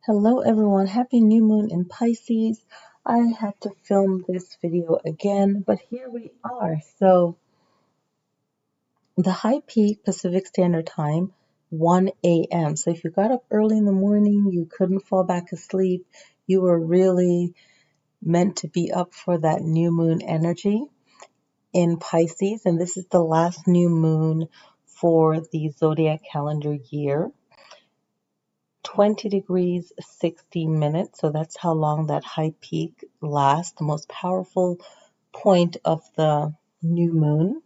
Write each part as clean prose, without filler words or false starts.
Hello everyone, happy new moon in Pisces. I had to film this video again, but here we are. So the high peak Pacific Standard Time, 1 a.m. So if you got up early in the morning, you couldn't fall back asleep, you were really meant to be up for that new moon energy in Pisces. And this is the last new moon for the zodiac calendar year. 20 degrees, 60 minutes. So that's how long that high peak lasts, the most powerful point of the new moon.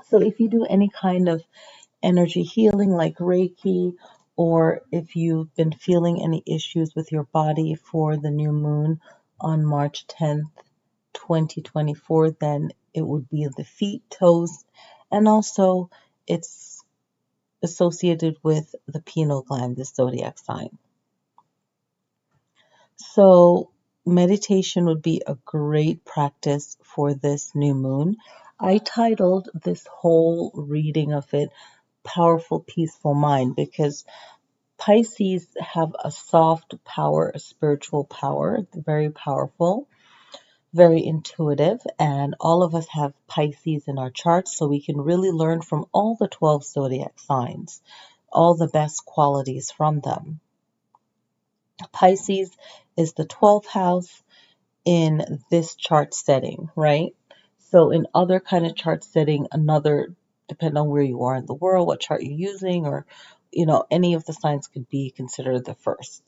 So if you do any kind of energy healing like Reiki, or if you've been feeling any issues with your body for the new moon on March 10th, 2024, then it would be the feet, toes, and also it's associated with the pineal gland, the zodiac sign. So meditation would be a great practice for this new moon. I titled this whole reading of it Powerful Peaceful Mind because Pisces have a soft power, a spiritual power, very powerful, very intuitive, and all of us have Pisces in our charts, so we can really learn from all the 12 zodiac signs, all the best qualities from them. Pisces is the 12th house in this chart setting, right? So in other kind of chart setting, depending on where you are in the world, what chart you're using, or any of the signs could be considered the first.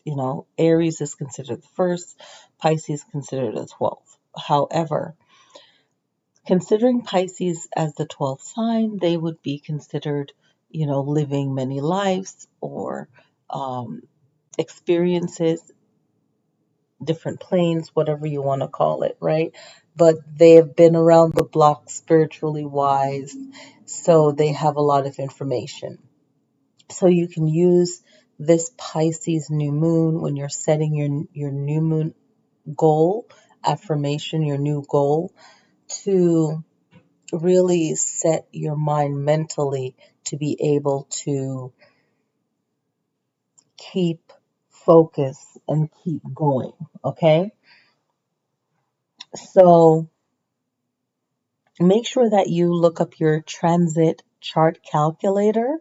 Aries is considered the first, Pisces considered the 12th. However, considering Pisces as the 12th sign, they would be considered, living many lives or experiences, different planes, whatever you want to call it, right? But they have been around the block spiritually wise, so they have a lot of information. So you can use this Pisces new moon when you're setting your new moon goal, affirmation, your new goal, to really set your mind mentally to be able to keep focus and keep going, okay? So make sure that you look up your transit chart calculator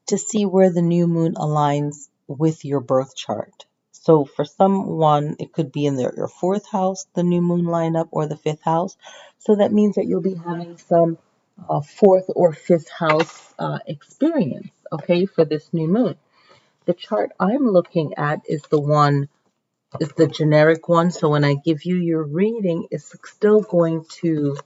to see where the new moon aligns with your birth chart. So for someone, it could be in your fourth house, the new moon lineup, or the fifth house. So that means that you'll be having some fourth or fifth house experience, okay, for this new moon. The chart I'm looking at is the generic one. So when I give you your reading, it's still going to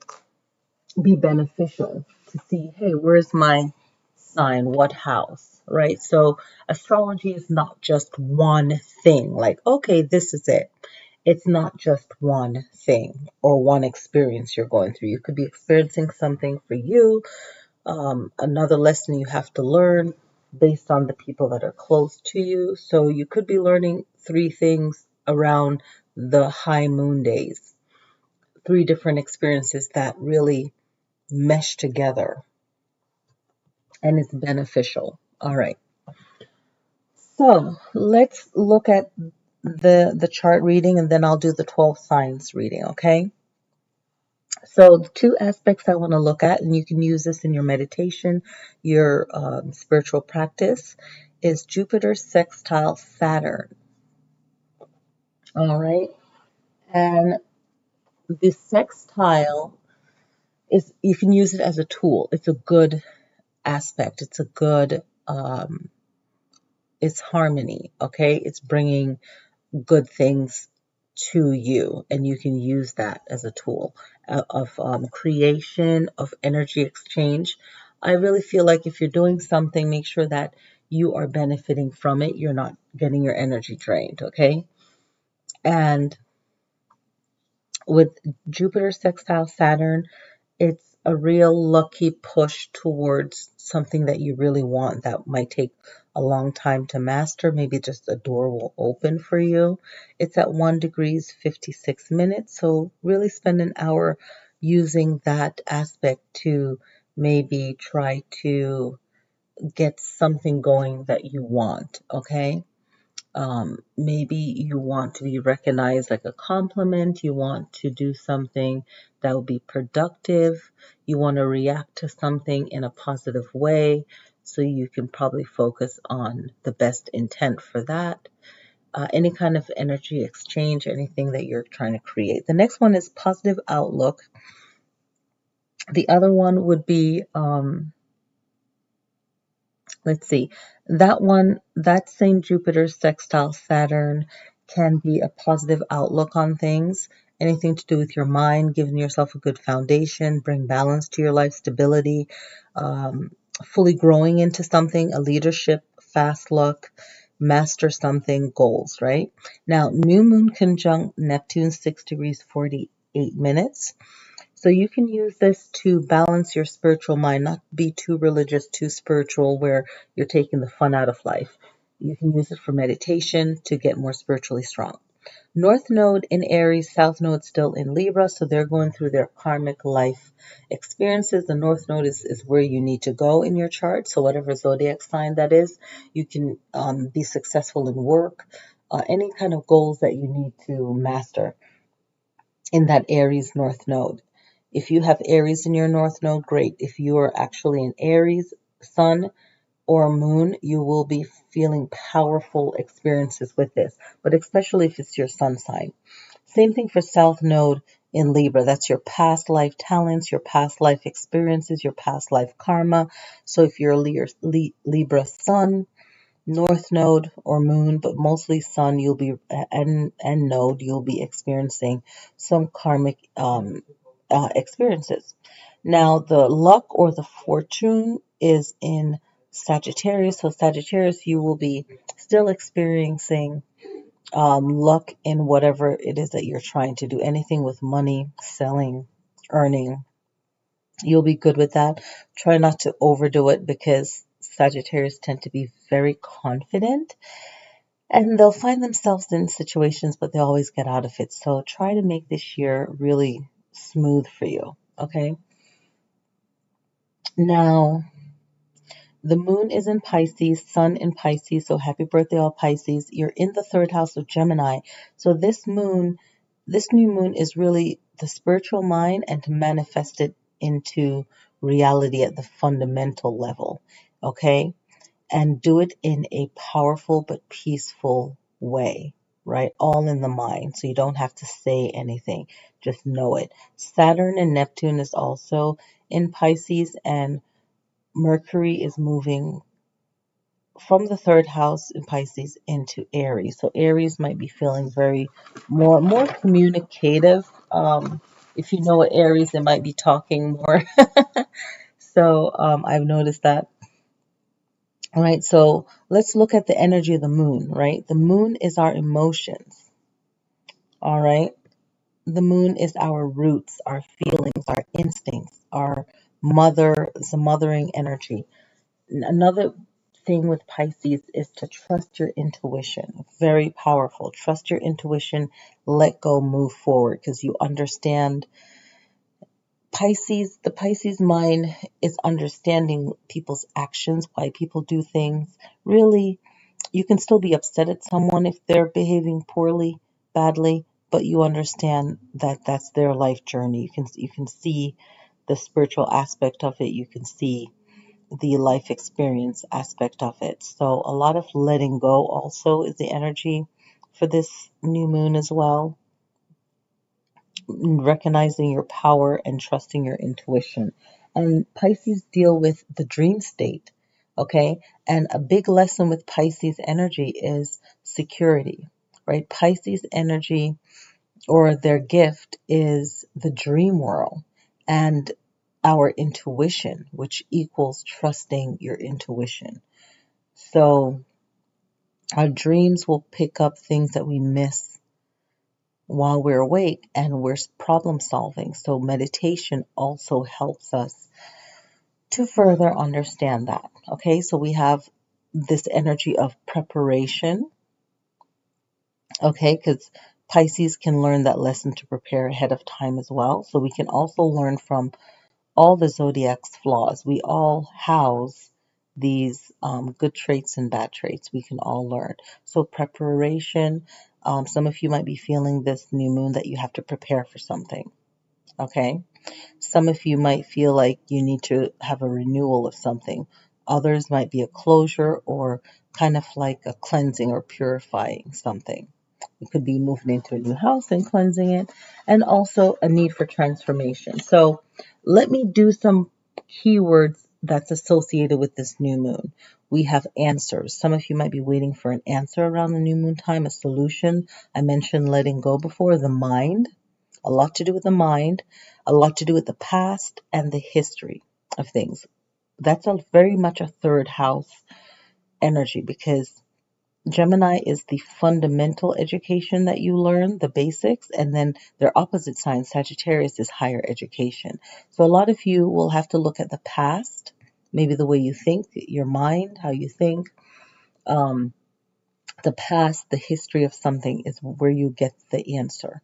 be beneficial to see, hey, where's my sign? What house? Right? So astrology is not just one thing, like, okay, this is it. It's not just one thing or one experience you're going through. You could be experiencing something for you, another lesson you have to learn based on the people that are close to you. So you could be learning three things around the high moon days, three different experiences that really mesh together and it's beneficial. All right. So let's look at the chart reading and then I'll do the 12 signs reading, okay? So the two aspects I want to look at, and you can use this in your meditation, your spiritual practice, is Jupiter sextile Saturn. All right. And this sextile you can use it as a tool. It's a good aspect. It's a good it's harmony, okay? It's bringing good things to you, and you can use that as a tool of creation, of energy exchange. I really feel like if you're doing something, make sure that you are benefiting from it. You're not getting your energy drained, okay? And with Jupiter sextile Saturn, it's a real lucky push towards something that you really want that might take a long time to master. Maybe just a door will open for you. It's at 1 degrees 56 minutes. So really spend an hour using that aspect to maybe try to get something going that you want. Okay. Maybe you want to be recognized like a compliment. You want to do something that will be productive. You want to react to something in a positive way. So you can probably focus on the best intent for that. Any kind of energy exchange, anything that you're trying to create. The next one is positive outlook. The other one would be, let's see, that same Jupiter sextile Saturn can be a positive outlook on things. Anything to do with your mind, giving yourself a good foundation, bring balance to your life, stability, um, fully growing into something, a leadership, fast luck, master something, goals, right? Now, new moon conjunct Neptune, 6 degrees, 48 minutes. So you can use this to balance your spiritual mind, not be too religious, too spiritual, where you're taking the fun out of life. You can use it for meditation to get more spiritually strong. North Node in Aries, South Node still in Libra, so they're going through their karmic life experiences. The North Node is where you need to go in your chart. So whatever zodiac sign that is, you can be successful in work, any kind of goals that you need to master in that Aries North Node. If you have Aries in your North Node, great. If you are actually in Aries, Sun, or Moon, you will be feeling powerful experiences with this, but especially if it's your Sun sign. Same thing for South Node in Libra. That's your past life talents, your past life experiences, your past life karma. So if you're a Libra Sun, North Node or Moon, but mostly Sun, you'll be and Node, you'll be experiencing some karmic experiences. Now, the luck or the fortune is in Sagittarius. So Sagittarius, you will be still experiencing luck in whatever it is that you're trying to do. Anything with money, selling, earning, you'll be good with that. Try not to overdo it because Sagittarius tend to be very confident and they'll find themselves in situations, but they always get out of it. So try to make this year really smooth for you. Okay. Now, the moon is in Pisces, sun in Pisces. So happy birthday, all Pisces. You're in the third house of Gemini. So this new moon is really the spiritual mind and to manifest it into reality at the fundamental level. Okay. And do it in a powerful but peaceful way, right? All in the mind. So you don't have to say anything, just know it. Saturn and Neptune is also in Pisces, and Mercury is moving from the third house in Pisces into Aries. So Aries might be feeling very more communicative. If you know what Aries, they might be talking more. So I've noticed that. All right, so let's look at the energy of the moon, right? The moon is our emotions, all right? The moon is our roots, our feelings, our instincts, our the mothering energy. Another thing with Pisces is to trust your intuition. Very powerful. Trust your intuition, let go, move forward because you understand the Pisces mind is understanding people's actions, why people do things. Really, you can still be upset at someone if they're behaving poorly, badly, but you understand that that's their life journey. You can see the spiritual aspect of it. You can see the life experience aspect of it. So a lot of letting go also is the energy for this new moon as well. Recognizing your power and trusting your intuition. And Pisces deal with the dream state, okay? And a big lesson with Pisces energy is security, right? Pisces energy or their gift is the dream world and our intuition, which equals trusting your intuition. So our dreams will pick up things that we miss while we're awake and we're problem solving. So meditation also helps us to further understand that. Okay, so we have this energy of preparation. Okay, because Pisces can learn that lesson to prepare ahead of time as well. So we can also learn from all the zodiac's flaws. We all house these good traits and bad traits we can all learn. So preparation, some of you might be feeling this new moon that you have to prepare for something. Okay. Some of you might feel like you need to have a renewal of something. Others might be a closure or kind of like a cleansing or purifying something. It could be moving into a new house and cleansing it, and also a need for transformation. So let me do some keywords that's associated with this new moon. We have answers. Some of you might be waiting for an answer around the new moon time, a solution. I mentioned letting go before, the mind, a lot to do with the mind, a lot to do with the past and the history of things. That's a very much a third house energy because Gemini is the fundamental education that you learn, the basics, and then their opposite sign, Sagittarius, is higher education. So a lot of you will have to look at the past, maybe the way you think, your mind, how you think. Um, the past, the history of something is where you get the answer,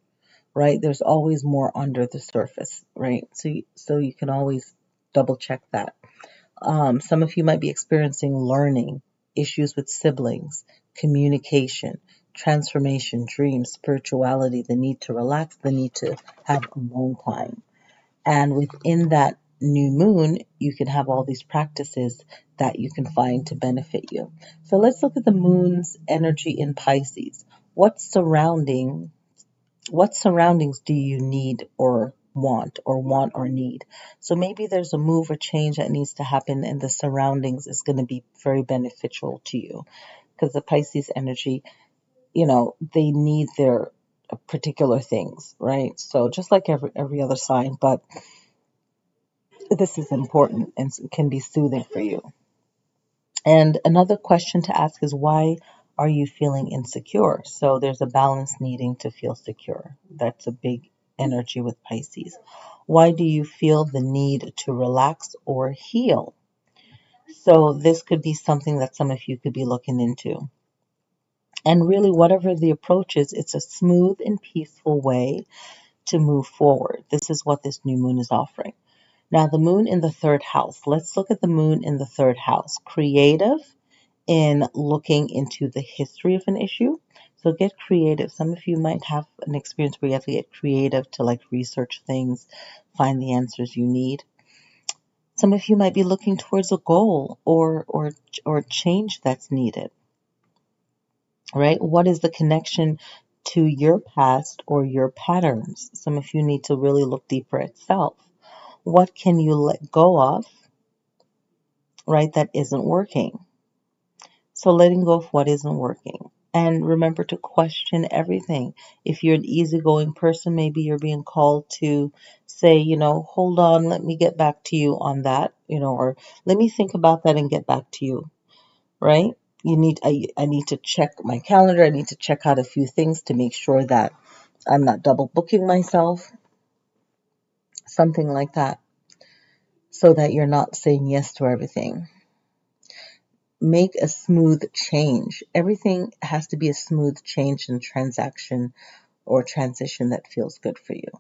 right? There's always more under the surface, right? So you can always double check that. Some of you might be experiencing learning, issues with siblings, communication, transformation, dreams, spirituality, the need to relax, the need to have alone time. And within that new moon, you can have all these practices that you can find to benefit you. So let's look at the moon's energy in Pisces. What surroundings do you need or want or need? So maybe there's a move or change that needs to happen and the surroundings is going to be very beneficial to you because the Pisces energy, they need their particular things, right? So just like every other sign, but this is important and can be soothing for you. And another question to ask is, why are you feeling insecure? So there's a balance needing to feel secure. That's a big energy with Pisces. Why do you feel the need to relax or heal? So this could be something that some of you could be looking into. And really, whatever the approach is, it's a smooth and peaceful way to move forward. This is what this new moon is offering. Now, the moon in the third house. Let's look at the moon in the third house. Creative, in looking into the history of an issue. So get creative. Some of you might have an experience where you have to get creative to like research things, find the answers you need. Some of you might be looking towards a goal or change that's needed. Right? What is the connection to your past or your patterns? Some of you need to really look deeper at self. What can you let go of, right, that isn't working? So letting go of what isn't working. And remember to question everything. If you're an easygoing person, maybe you're being called to say, hold on, let me get back to you on that, or let me think about that and get back to you, right? I need to check my calendar. I need to check out a few things to make sure that I'm not double booking myself, something like that, so that you're not saying yes to everything. Make a smooth change. Everything has to be a smooth change and transaction or transition that feels good for you.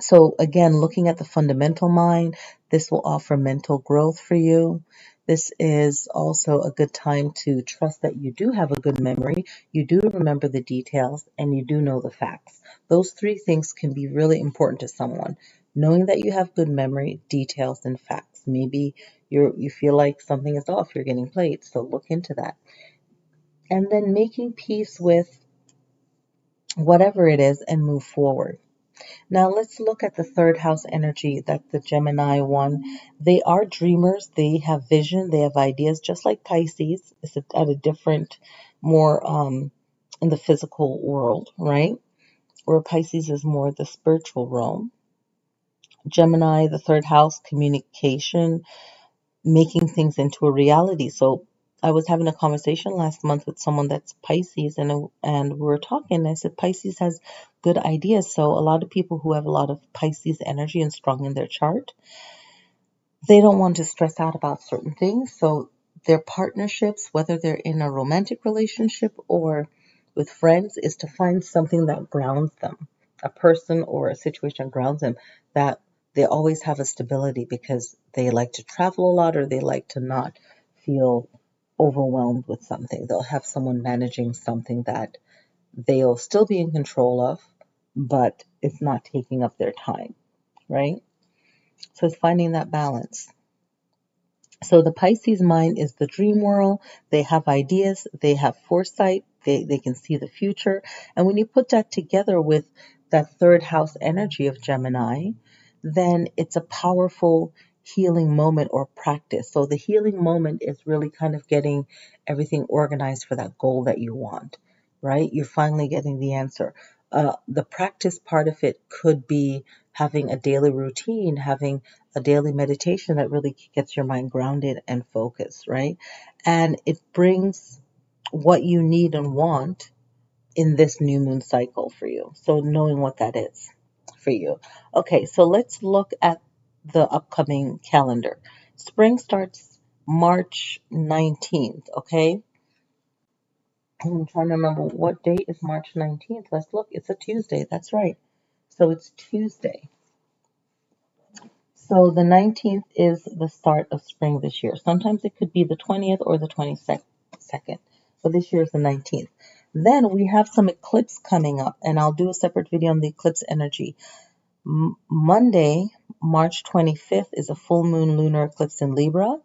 So again, looking at the fundamental mind, this will offer mental growth for you. This is also a good time to trust that you do have a good memory, you do remember the details, and you do know the facts. Those three things can be really important to someone. Knowing that you have good memory, details, and facts. Maybe you feel like something is off, you're getting played, so look into that. And then making peace with whatever it is and move forward. Now let's look at the third house energy. That's the Gemini one. They are dreamers. They have vision. They have ideas, just like Pisces. It's at a different, more in the physical world, right? Where Pisces is more the spiritual realm. Gemini, the third house, communication, making things into a reality. So I was having a conversation last month with someone that's Pisces, and we were talking. And I said Pisces has good ideas. So a lot of people who have a lot of Pisces energy and strong in their chart, they don't want to stress out about certain things. So their partnerships, whether they're in a romantic relationship or with friends, is to find something that grounds them, a person or a situation grounds them, that they always have a stability because they like to travel a lot or they like to not feel overwhelmed with something. They'll have someone managing something that they'll still be in control of, but it's not taking up their time, right? So it's finding that balance. So the Pisces mind is the dream world. They have ideas, they have foresight, they can see the future. And when you put that together with that third house energy of Gemini, then it's a powerful healing moment or practice. So the healing moment is really kind of getting everything organized for that goal that you want, right? You're finally getting the answer. The practice part of it could be having a daily routine, having a daily meditation that really gets your mind grounded and focused, right? And it brings what you need and want in this new moon cycle for you. So knowing what that is for you. Okay, so let's look at the upcoming calendar. Spring starts March 19th, okay? I'm trying to remember what date is March 19th. Let's look. It's a Tuesday. That's right. So it's Tuesday. So the 19th is the start of spring this year. Sometimes it could be the 20th or the 22nd, but this year is the 19th. Then we have some eclipse coming up, and I'll do a separate video on the eclipse energy. Monday, March 25th, is a full moon lunar eclipse in Libra.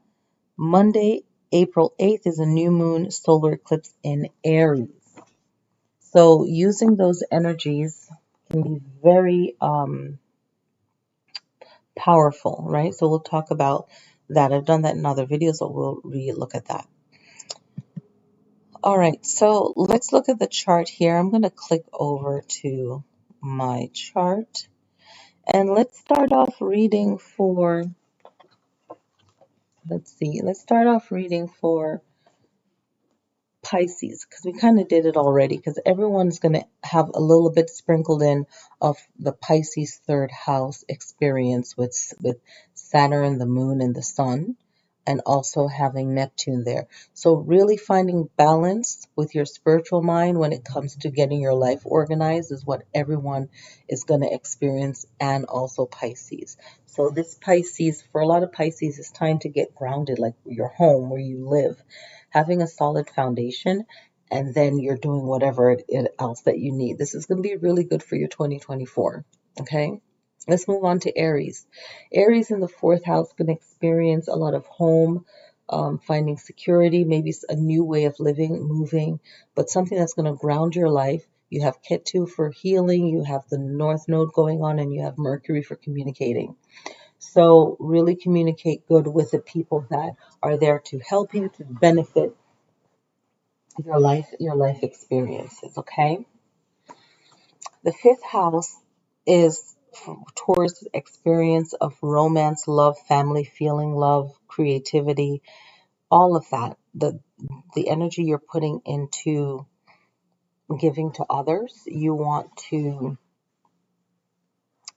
Monday, April 8th, is a new moon solar eclipse in Aries. So using those energies can be very powerful, right? So we'll talk about that. I've done that in other videos, so we'll re-look at that. All right, so let's look at the chart here. I'm going to click over to my chart, and let's start off reading for, let's start off reading for Pisces, because we kind of did it already, because everyone's going to have a little bit sprinkled in of the Pisces third house experience with Saturn, the moon, and the sun, and also having Neptune there. So really finding balance with your spiritual mind when it comes to getting your life organized is what everyone is going to experience, and also Pisces. So this Pisces, for a lot of Pisces, it's time to get grounded, like your home where you live, having a solid foundation, and then you're doing whatever else that you need. This is going to be really good for your 2024. Okay, let's move on to Aries. Aries in the fourth house going to experience a lot of home, finding security, maybe a new way of living, moving, but something that's going to ground your life. You have Ketu for healing, you have the North Node going on, and you have Mercury for communicating. So really communicate good with the people that are there to help you to benefit your life experiences, okay? The fifth house is towards experience of romance, love, family, feeling love, creativity, all of that. The energy you're putting into giving to others, you want to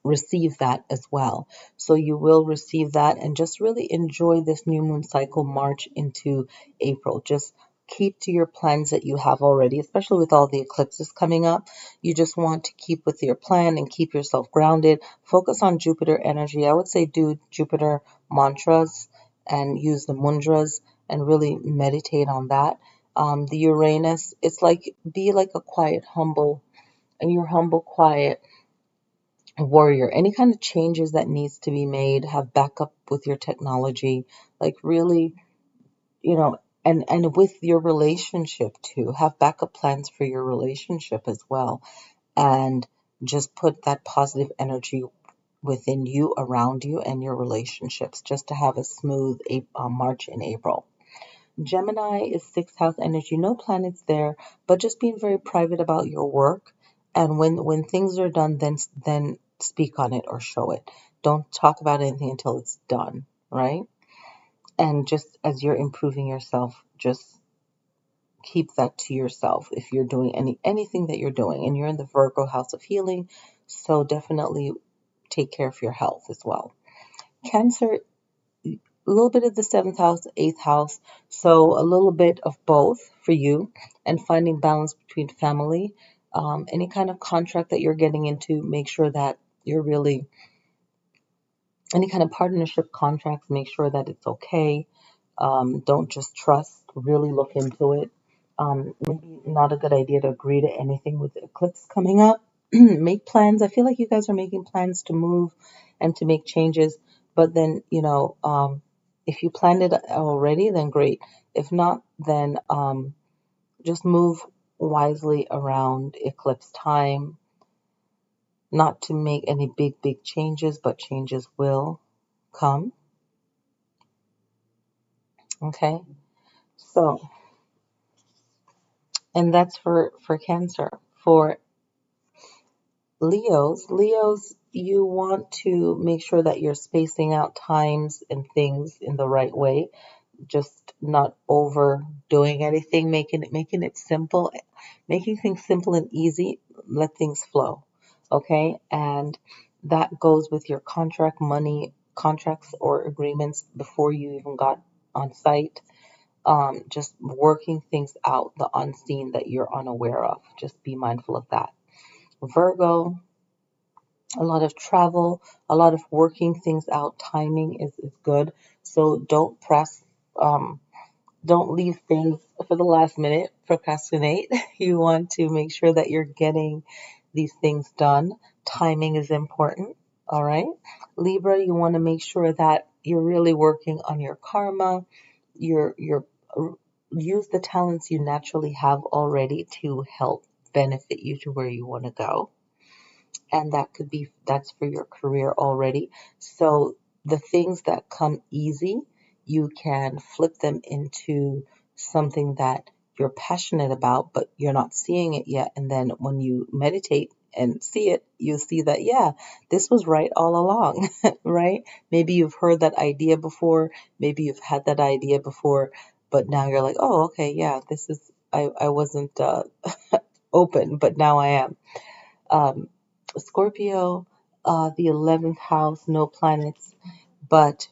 receive that as well. So you will receive that, and just really enjoy this new moon cycle, March into April. Just keep to your plans that you have already, especially with all the eclipses coming up. You just want to keep with your plan and keep yourself grounded. Focus on Jupiter energy. I would say do Jupiter mantras and use the mudras and really meditate on that. The Uranus, it's like, be like a quiet, humble, and you're humble, quiet warrior. Any kind of changes that needs to be made, have backup with your technology, like really, and with your relationship too, have backup plans for your relationship as well, and just put that positive energy within you, around you, and your relationships, just to have a smooth March and April. Gemini is sixth house energy, no planets there, but just being very private about your work. And when things are done, then speak on it or show it. Don't talk about anything until it's done, right? And just as you're improving yourself, just keep that to yourself. If you're doing anything that you're doing, and you're in the Virgo house of healing, so definitely take care of your health as well. Cancer, a little bit of the seventh house, eighth house, so a little bit of both for you, and finding balance between family, any kind of contract that you're getting into, make sure that you're really Any kind of partnership contracts, make sure that it's okay. Don't just trust, really look into it. Maybe not a good idea to agree to anything with the eclipse coming up. Make plans. I feel like you guys are making plans to move and to make changes, but then, if you planned it already, then great. If not, then just move wisely around eclipse time, not to make any big changes, but changes will come. Okay. So, and that's for Cancer. For Leos, you want to make sure that you're spacing out times and things in the right way, just not overdoing anything, making it simple, making things simple and easy, let things flow. Okay? And that goes with your contract money, contracts or agreements before you even got on site. Just working things out, the unseen that you're unaware of. Just be mindful of that. Virgo, a lot of travel, a lot of working things out. Timing is good. So don't press, um, don't leave things for the last minute, procrastinate. You want to make sure that you're getting these things done. Timing is important. All right. Libra, you want to make sure that you're really working on your karma, your use the talents you naturally have already to help benefit you to where you want to go. And that's for your career already. So the things that come easy, you can flip them into something that you're passionate about, but you're not seeing it yet. And then when you meditate and see it, you see that, yeah, this was right all along, right? Maybe you've heard that idea before, maybe you've had that idea before, but now you're like, oh, okay, yeah, I wasn't open, but now I am. um, Scorpio, the 11th house, no planets, but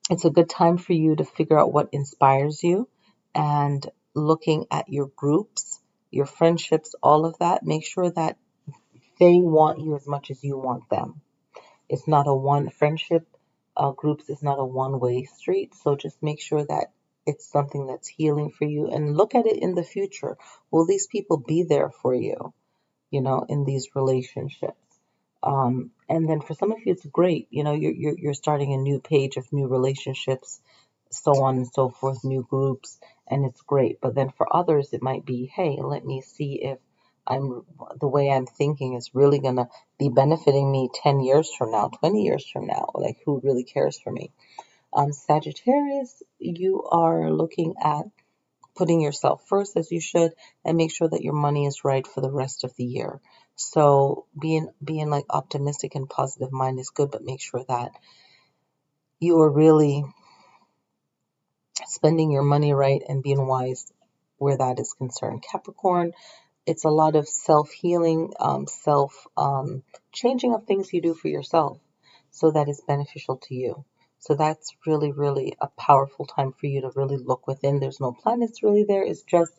it's a good time for you to figure out what inspires you and looking at your groups, your friendships, all of that. Make sure that they want you as much as you want them. It's not a one friendship groups is not a one-way street. So just make sure that it's something that's healing for you and look at it in the future. Will these people be there for you? In these relationships. And then for some of you, it's great. You're starting a new page of new relationships, so on and so forth, new groups, and it's great. But then for others, it might be, hey, let me see if the way I'm thinking is really gonna be benefiting me 10 years from now, 20 years from now. Like, who really cares for me? Sagittarius, you are looking at putting yourself first as you should, and make sure that your money is right for the rest of the year. So being like optimistic and positive mind is good, but make sure that you are really spending your money right and being wise where that is concerned. Capricorn, it's a lot of self-healing, self changing of things you do for yourself so that it's beneficial to you. So that's really, really a powerful time for you to really look within. There's no planets really there. It's just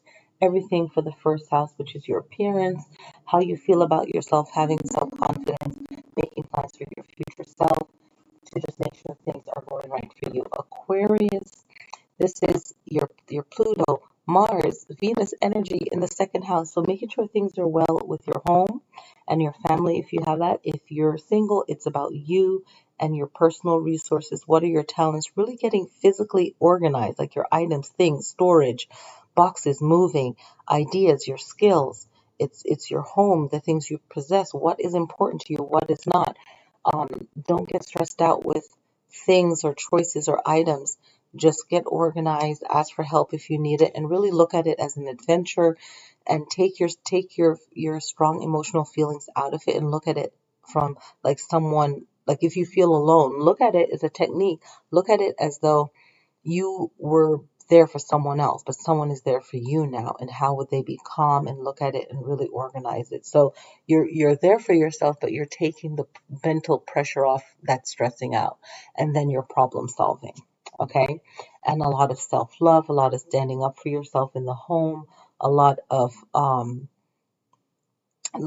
everything for the first house, which is your appearance, how you feel about yourself, having self-confidence, making plans for your future self to just make sure things are going right for you. Aquarius, this is your Pluto, Mars, Venus energy in the second house. So making sure things are well with your home and your family if you have that. If you're single, it's about you and your personal resources. What are your talents? Really getting physically organized, like your items, things, storage, boxes, moving, ideas, your skills. It's your home, the things you possess. What is important to you? What is not? Don't get stressed out with things or choices or items. Just get organized, ask for help if you need it, and really look at it as an adventure and take your strong emotional feelings out of it and look at it from like someone, like if you feel alone, look at it as a technique. Look at it as though you were there for someone else, but someone is there for you now. And how would they be calm and look at it and really organize it? So you're there for yourself, but you're taking the mental pressure off that stressing out, and then you're problem solving. Okay. And a lot of self-love, a lot of standing up for yourself in the home, a lot of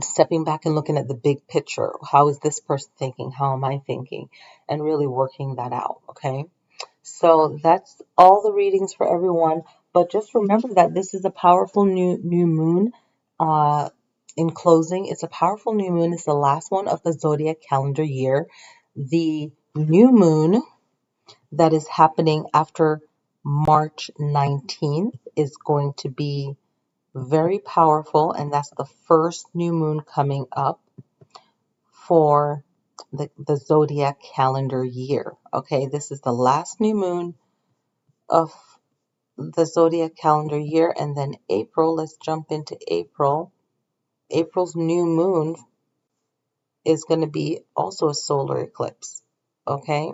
stepping back and looking at the big picture. How is this person thinking? How am I thinking? And really working that out, okay? So that's all the readings for everyone. But just remember that this is a powerful new moon. Uh, in closing, it's a powerful new moon. It's the last one of the zodiac calendar year. The new moon that is happening after March 19th is going to be very powerful, and that's the first new moon coming up for the zodiac calendar year. Okay, this is the last new moon of the zodiac calendar year, and then April, let's jump into April. April's new moon is going to be also a solar eclipse. Okay,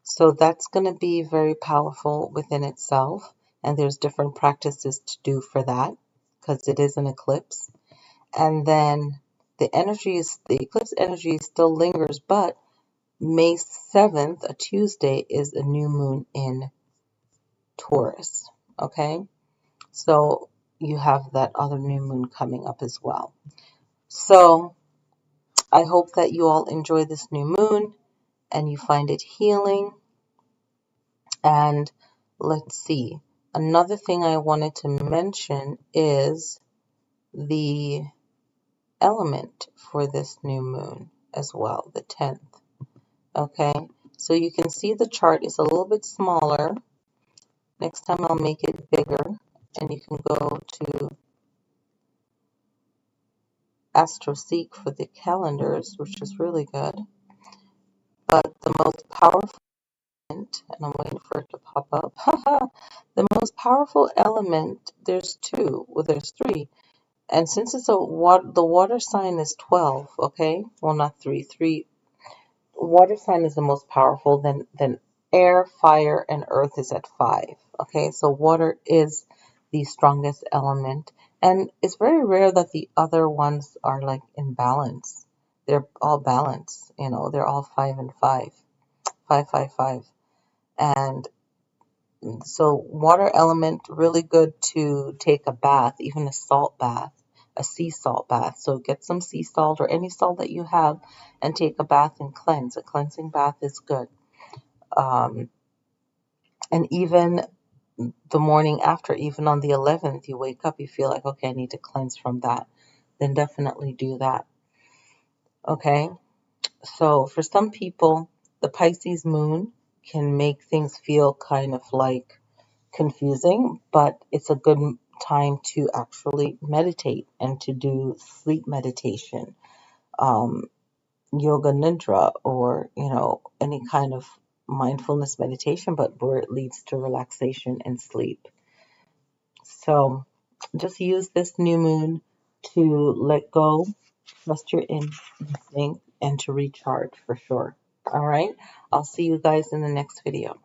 so that's going to be very powerful within itself, and there's different practices to do for that because it is an eclipse. And then the eclipse energy still lingers, but May 7th, a Tuesday, is a new moon in Taurus. Okay, so you have that other new moon coming up as well. So I hope that you all enjoy this new moon and you find it healing. And let's see, another thing I wanted to mention is the element for this new moon as well, the 10th. Okay, so you can see the chart is a little bit smaller. Next time I'll make it bigger, and you can go to AstroSeek for the calendars, which is really good. But the most powerful element, and I'm waiting for it to pop up. The most powerful element, there's two, well, there's three. And since it's the water sign is 12, okay? Well, not three. Water sign is the most powerful, then air, fire, and earth is at 5. Okay, so water is the strongest element. And it's very rare that the other ones are like in balance. They're all balanced, they're all 5 and 5. 5, 5, 5. And so water element, really good to take a bath, even a salt bath, a sea salt bath. So get some sea salt or any salt that you have and take a bath and cleanse. A cleansing bath is good. And even the morning after, even on the 11th, you wake up, you feel like, okay, I need to cleanse from that. Then definitely do that. Okay. So for some people, the Pisces moon can make things feel kind of like confusing, but it's a good time to actually meditate and to do sleep meditation, yoga nidra, or any kind of mindfulness meditation, but where it leads to relaxation and sleep. So just use this new moon to let go, trust your instinct, and to recharge for sure. All right, I'll see you guys in the next video.